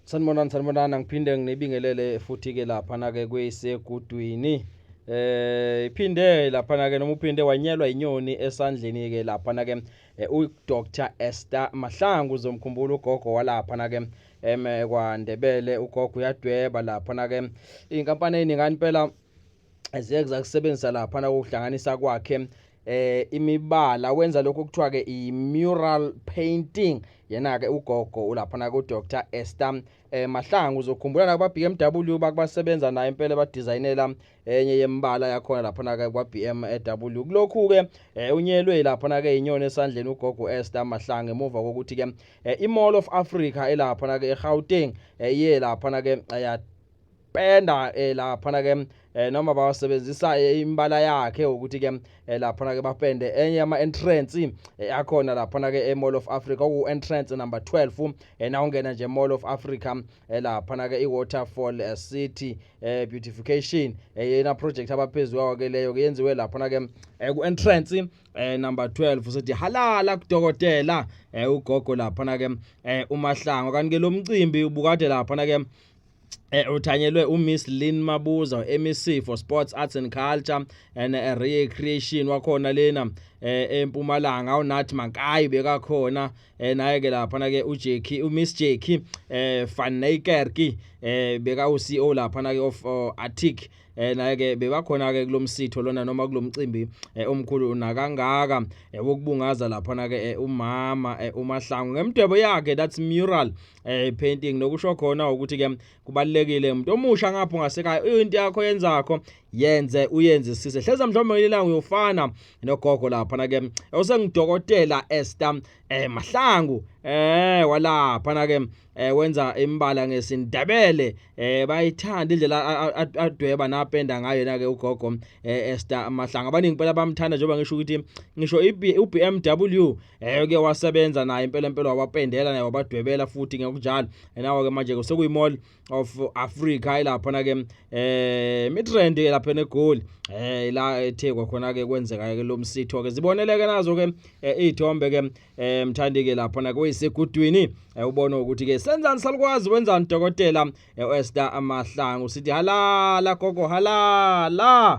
Sanibonani ngiphinde nginibingelele futhi ke lapha na ke kwesegudwini iphinde lapha na ke noma uphinde wanyelwa inyoni esandleni ke lapha na ke uDr Esther Mahlangu uzomkhumbula ugogo walapha na ke kwaNdebele ugogo uyadweba lapha na ke inkampani eningani phela eziyeza kusebenzisa lapha na ukuhlanganisa kwakhe imibala wenza lokho kuthiwa ke i-mural painting yena ke ugogo ulapha na ku Dr Esther Mahlangu uzokhumbula na kwa BMW bakubasebenza naye impela badesignela enye yembala yakhona lapha na ke kwa BMW kulokhu ke unyelwe lapha na ke inyoni esandleni ugogo Esther Mahlangu emuva kokuthi ke iMall of Africa elapha na ke eGauteng iye lapha na ke penda lapha na ke noma bawasebenzisa imbala yakhe ukuthi ke lapha na ke bapende enye ama entrance yakhona lapha na ke eMall of Africa ku entrance number 12 na ungena nje Mall of Africa lapha na ke iWaterfall City beautification yena project abaphezulu kwawo ke leyo yenziwe lapha na ke ku entrance number 12 usethi halala kudokotela ugogo lapha na ke uMahlangu kanti ke lo mcimbi ubukade lapha na ke uthanyelwe uMiss Lynn Mabuza MEC for Sports Arts and Culture and Recreation wakhona lena eMpumalanga uNathi Mankayi bekakhona naye ke lapha na ke uMiss Jackie van Niekerk beka uCEO lapha na ke of Arctic naye ke bebakhona ke kulomsitho lona noma kulomcimbi omkhulu nakangaka wokubungaza lapha na ke umama uMahlangu ngemdwebo yakhe that's mural painting nokusho khona ukuthi ke kubalekile umuntu omusha ngapho ngasekhaya into yakho yenzakho uyenze sise hleza mhlawumbe ngelilanga uyofana nogogo lapha na ke usengidokotela Esther Mahlangu walapha na ke wenza imbala ngesindebele bayithanda indlela adweba napenda ngayo na ke ugogo Esther Mahlangu abaningi phela bamthanda njengoba ngisho ukuthi ngisho uBMW ke wasebenza naye impela wabapendela naye wabadwebela futhi ngokunjalo nawo ke manje sekuyimall of Africa lapha na ke Midrand lapha eGoli la ethekwa khona ke kwenzeka ke lo msitho ke ziboneleke nazo ke izithombe ke mthandi ke lapha na kwesegudwini ubona ukuthi ke senzani salukwazi wenzani dokotela Esther Mahlangu sithi halala gogo halala.